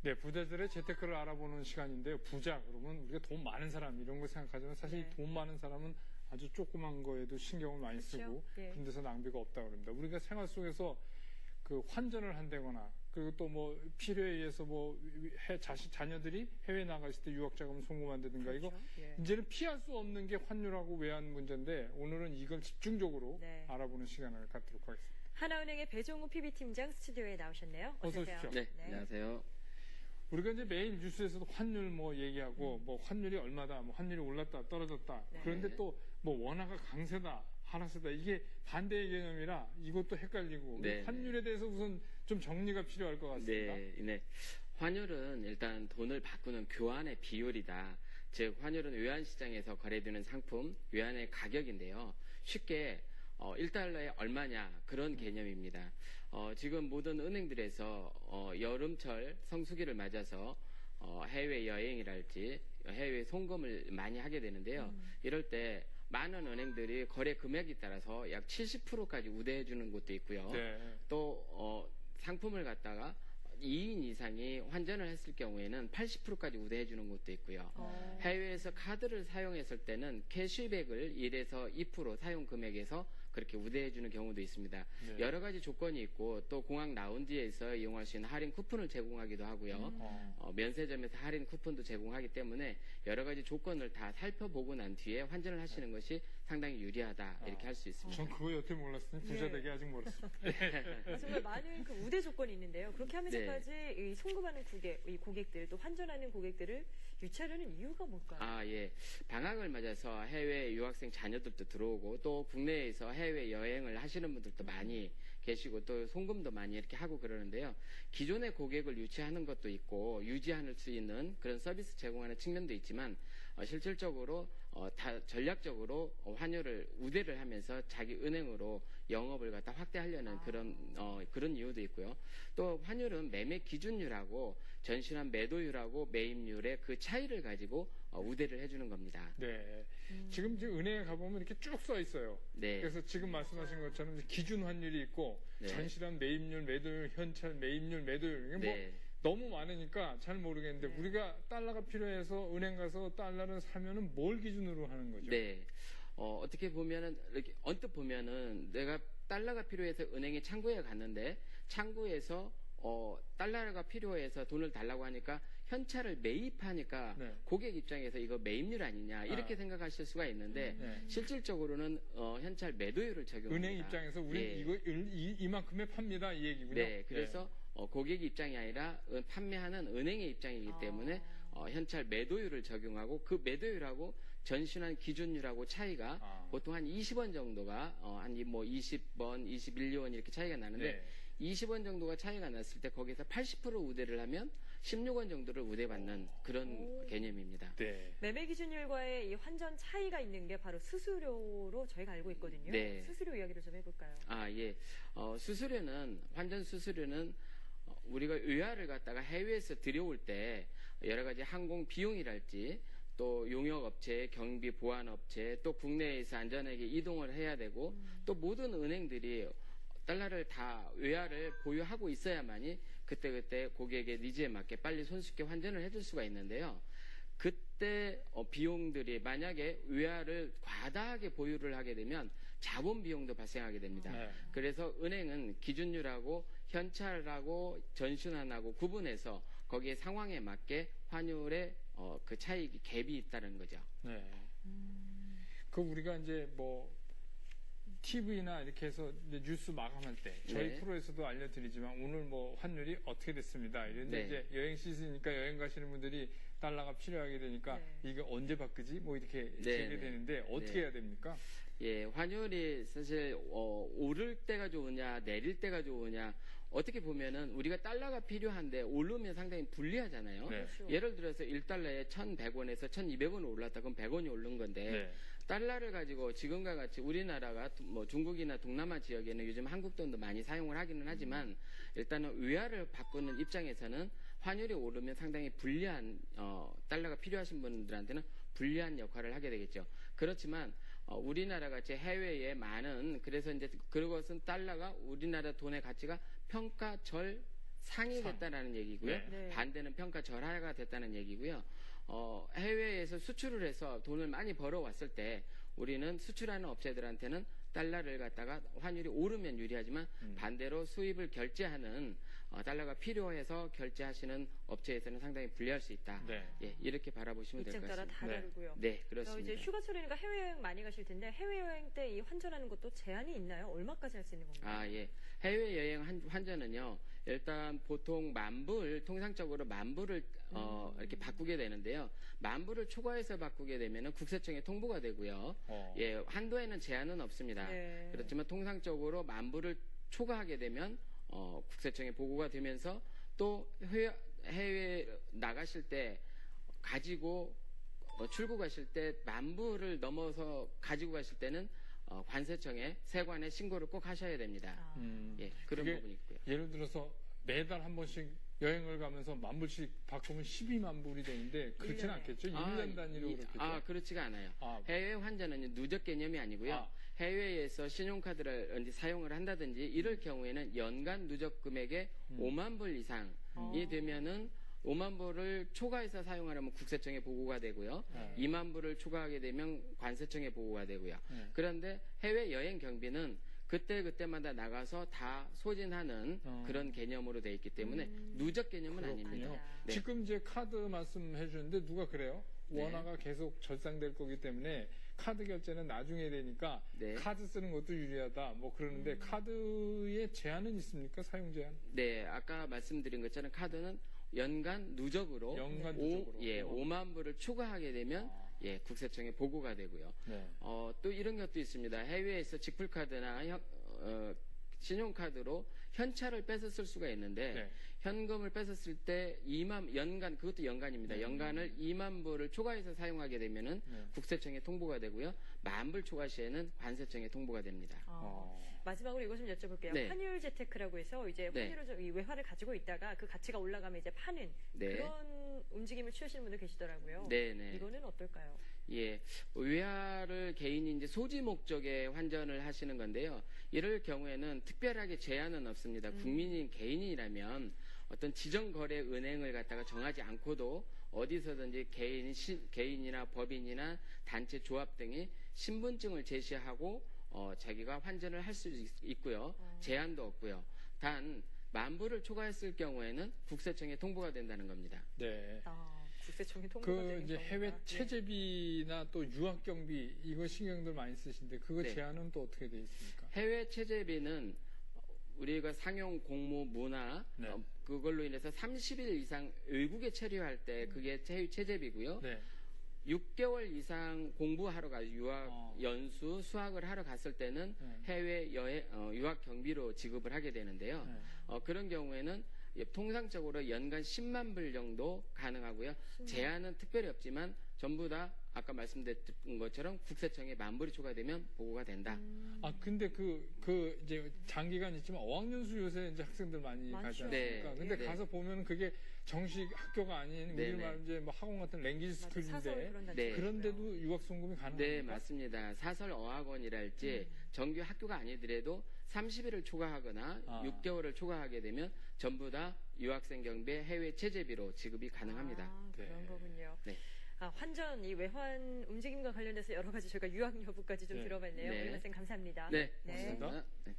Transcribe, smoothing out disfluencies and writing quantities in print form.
네, 부자들의 재테크를 알아보는 시간인데요. 부자 그러면 우리가 돈 많은 사람 이런 거 생각하지만 사실 네. 돈 많은 사람은 아주 조그만 거에도 신경을 많이 쓰고 예. 그런 데서 낭비가 없다고 그럽니다. 우리가 생활 속에서 그 환전을 한다거나 그리고 또 뭐 필요에 의해서 뭐 자녀들이 해외 나갔을 때 유학 자금을 송금한다든가 그렇죠. 이거 예. 이제는 피할 수 없는 게 환율하고 외환 문제인데 오늘은 이걸 집중적으로 네. 알아보는 시간을 갖도록 하겠습니다. 하나은행의 배종우 PB팀장 스튜디오에 나오셨네요. 어서 오세요. 오십시오. 네, 안녕하세요. 우리가 이제 매일 뉴스에서도 환율 뭐 얘기하고 뭐 환율이 얼마다, 뭐 환율이 올랐다, 떨어졌다. 네. 그런데 또 뭐 원화가 강세다, 하락세다. 이게 반대의 개념이라 이것도 헷갈리고 네. 환율에 대해서 우선 좀 정리가 필요할 것 같습니다. 네. 환율은 일단 돈을 바꾸는 교환의 비율이다. 즉, 환율은 외환시장에서 거래되는 상품, 외환의 가격인데요. 쉽게 1달러에 얼마냐 그런 개념입니다. 지금 모든 은행들에서 여름철 성수기를 맞아서 해외 여행이랄지 해외 송금을 많이 하게 되는데요. 이럴 때 많은 은행들이 거래 금액에 따라서 약 70%까지 우대해 주는 곳도 있고요. 네. 또 상품을 갖다가 2인 이상이 환전을 했을 경우에는 80%까지 우대해 주는 곳도 있고요. 해외에서 카드를 사용했을 때는 캐시백을 1에서 2% 사용 금액에서 그렇게 우대해 주는 경우도 있습니다. 네. 여러 가지 조건이 있고 또 공항 라운지에서 이용할 수 있는 할인 쿠폰을 제공하기도 하고요. 면세점에서 할인 쿠폰도 제공하기 때문에 여러 가지 조건을 다 살펴보고 난 뒤에 환전을 하시는 것이 상당히 유리하다 이렇게 할 수 있습니다. 전 그거 여태 몰랐으니 부자 예. 되기 아직 멀었습니다. 정말 많은 그 우대 조건이 있는데요. 그렇게 하면서까지 네. 이 송금하는 이 고객들 또 환전하는 고객들을 유치하려는 이유가 뭘까요? 예. 방학을 맞아서 해외 유학생 자녀들도 들어오고 또 국내에서 해외 여행을 하시는 분들도 많이 계시고 또 송금도 많이 이렇게 하고 그러는데요. 기존의 고객을 유치하는 것도 있고 유지할 수 있는 그런 서비스 제공하는 측면도 있지만 실질적으로 전략적으로 환율을 우대를 하면서 자기 은행으로 영업을 갖다 확대하려는 그런 이유도 있고요. 또 환율은 매매 기준율하고 전신한 매도율하고 매입률의 그 차이를 가지고 우대를 해주는 겁니다. 네. 지금 은행에 가보면 이렇게 쭉 써 있어요. 네. 그래서 지금 말씀하신 것처럼 기준 환율이 있고 네. 전실한 매입률, 매도율, 현찰, 매입률, 매도율. 이게 네. 뭐 너무 많으니까 잘 모르겠는데 우리가 달러가 필요해서 은행 가서 달러를 사면은 뭘 기준으로 하는 거죠? 네. 어떻게 보면은, 이렇게 언뜻 보면은 내가 달러가 필요해서 은행에 창구에 갔는데 창구에서 달러가 필요해서 돈을 달라고 하니까 현찰을 매입하니까 네. 고객 입장에서 이거 매입률 아니냐 이렇게 생각하실 수가 있는데 네. 실질적으로는 현찰 매도율을 적용합니다. 은행 입장에서 우리 예. 이거 이만큼에 팝니다 이 얘기군요. 네, 그래서 고객 입장이 아니라 판매하는 은행의 입장이기 때문에 현찰 매도율을 적용하고 그 매도율하고 전신한 기준율하고 차이가 보통 한 20원 정도가 한 20원, 21원 이렇게 차이가 나는데 네. 20원 정도가 차이가 났을 때 거기서 80% 우대를 하면 16원 정도를 우대받는 그런 개념입니다. 네. 매매 기준율과의 이 환전 차이가 있는 게 바로 수수료로 저희가 알고 있거든요. 네. 수수료 이야기를 좀 해볼까요? 예. 환전 수수료는 우리가 의화를 갖다가 해외에서 들여올 때 여러 가지 항공 비용이랄지 또 용역업체, 경비 보안업체, 또 국내에서 안전하게 이동을 해야 되고 또 모든 은행들이 달러를 다 외화를 보유하고 있어야만이 그때그때 고객의 니즈에 맞게 빨리 손쉽게 환전을 해줄 수가 있는데요. 그때 비용들이 만약에 외화를 과다하게 보유를 하게 되면 자본 비용도 발생하게 됩니다. 네. 그래서 은행은 기준율하고 현찰하고 전신환하고 구분해서 거기에 상황에 맞게 환율의 그 차익이 갭이 있다는 거죠. 네. 그 우리가 이제 뭐 TV나 이렇게 해서 이제 뉴스 마감할 때 저희 네. 프로에서도 알려드리지만 오늘 뭐 환율이 어떻게 됐습니다. 이런데 네. 이제 여행 시즌이니까 여행 가시는 분들이 달러가 필요하게 되니까 이게 언제 바꾸지? 뭐 이렇게 네, 얘기 네. 되는데 어떻게 네. 해야 됩니까? 예, 환율이 사실 오를 때가 좋으냐 내릴 때가 좋으냐 어떻게 보면은 우리가 달러가 필요한데 오르면 상당히 불리하잖아요. 네. 그렇죠. 예를 들어서 1달러에 1,100원에서 1,200원 올랐다 그럼 100원이 오른 건데 네. 달러를 가지고 지금과 같이 우리나라가 뭐 중국이나 동남아 지역에는 요즘 한국 돈도 많이 사용을 하기는 하지만 일단은 위화를 바꾸는 입장에서는 환율이 오르면 상당히 불리한 달러가 필요하신 분들한테는 불리한 역할을 하게 되겠죠. 그렇지만 우리나라 같이 해외에 많은 그래서 이제 그것은 달러가 우리나라 돈의 가치가 평가절 상이 됐다라는 얘기고요. 네. 네. 반대는 평가 절하가 됐다는 얘기고요. 해외에서 수출을 해서 돈을 많이 벌어왔을 때 우리는 수출하는 업체들한테는 달러를 갖다가 환율이 오르면 유리하지만 반대로 수입을 결제하는 달러가 필요해서 결제하시는 업체에서는 상당히 불리할 수 있다. 네. 예, 이렇게 바라보시면 될 입장 것 따라 같습니다. 다 네. 다르고요. 네, 이제 그렇습니다. 휴가철이니까 해외여행 많이 가실 텐데 해외여행 때 이 환전하는 것도 제한이 있나요? 얼마까지 할 수 있는 건가요? 아, 예. 해외여행 환전은요, 일단 보통 통상적으로 만불을, 이렇게 바꾸게 되는데요. 만불을 초과해서 바꾸게 되면은 국세청에 통보가 되고요. 예, 한도에는 제한은 없습니다. 네. 그렇지만 통상적으로 만불을 초과하게 되면, 국세청에 보고가 되면서 또 해외 나가실 때 가지고, 출국하실 때 만불을 넘어서 가지고 가실 때는 관세청에 세관에 신고를 꼭 하셔야 됩니다. 아, 예, 그런 그게 부분이 있고요. 예를 들어서 매달 한 번씩 여행을 가면서 만불씩 바꾸면 12만 불이 되는데 그렇지는 1년에. 않겠죠? 1년 단위로 그렇겠죠? 그렇지가 않아요. 아, 해외 환전은 누적 개념이 아니고요. 아. 해외에서 신용카드를 이제 사용을 한다든지 이럴 경우에는 연간 누적 금액의 5만 불 이상이 되면은 5만 불을 초과해서 사용하려면 국세청에 보고가 되고요. 2만 불을 초과하게 되면 관세청에 보고가 되고요. 그런데 해외 여행 경비는 그때마다 나가서 다 소진하는 그런 개념으로 되어 있기 때문에 누적 개념은 그렇군요. 아닙니다. 네. 지금 이제 카드 말씀해 주는데 누가 그래요? 네. 원화가 계속 절상될 거기 때문에 카드 결제는 나중에 되니까 네. 카드 쓰는 것도 유리하다 뭐 그러는데 카드에 제한은 있습니까? 사용 제한? 네, 아까 말씀드린 것처럼 카드는 연간 누적으로 연간 누적으로. 5만 불을 초과하게 되면 국세청에 보고가 되고요. 네. 또 이런 것도 있습니다. 해외에서 직불카드나 신용카드로 현찰을 뺏어 쓸 수가 있는데 네. 현금을 뺏었을 때 그것도 연간입니다. 연간을 2만 불을 초과해서 사용하게 되면은 국세청에 통보가 되고요. 만 불 초과 시에는 관세청에 통보가 됩니다. 마지막으로 이거 좀 여쭤볼게요. 네. 환율 재테크라고 해서 이제 네. 환율을 이 외화를 가지고 있다가 그 가치가 올라가면 이제 파는 네. 그런 움직임을 취하시는 분들 계시더라고요. 네네. 이거는 어떨까요? 예, 외화를 개인이 이제 소지 목적의 환전을 하시는 건데요. 이럴 경우에는 특별하게 제한은 없습니다. 국민인 개인이라면 어떤 지정 거래 은행을 갖다가 정하지 않고도 어디서든지 개인이나 법인이나 단체 조합 등이 신분증을 제시하고 자기가 환전을 할 수 있고요. 제한도 없고요. 단 만불을 초과했을 경우에는 국세청에 통보가 된다는 겁니다. 네. 국세청에 통보가 되는 이제 경우가. 해외 네. 체제비나 또 유학 경비 이거 신경들 많이 쓰신데 그거 네. 제한은 또 어떻게 돼 있습니까? 해외 체제비는 우리가 상용 공무 문화 네. 그걸로 인해서 30일 이상 외국에 체류할 때 그게 체제비고요. 네. 6개월 이상 공부하러 유학 연수 수학을 하러 갔을 때는 해외 유학 경비로 지급을 하게 되는데요. 그런 경우에는 통상적으로 연간 10만 불 정도 가능하고요. 제한은 특별히 없지만 전부 다 아까 말씀드린 것처럼 국세청에 만불이 초과되면 보고가 된다. 근데 이제 장기간 있지만 어학연수 요새 이제 학생들 많이 많죠. 가지 않습니까? 네. 근데 네. 가서 보면 그게 정식 학교가 아닌 네, 우리 말 이제 뭐 학원 같은 랭귀지 맞아, 사설 스쿨인데 그런 네. 그런데도 유학 송금이 가능합니까? 네, 맞습니다. 사설 어학원이랄지 정규 학교가 아니더라도 30일을 초과하거나 6개월을 초과하게 되면 전부 다 유학생 경비 해외 체제비로 지급이 가능합니다. 그런 네. 거군요. 네. 환전, 이 외환 움직임과 관련돼서 여러 가지 저희가 유학 여부까지 좀 네. 들어봤네요. 네. 오늘 말씀 감사합니다. 네, 고맙습니다. 네.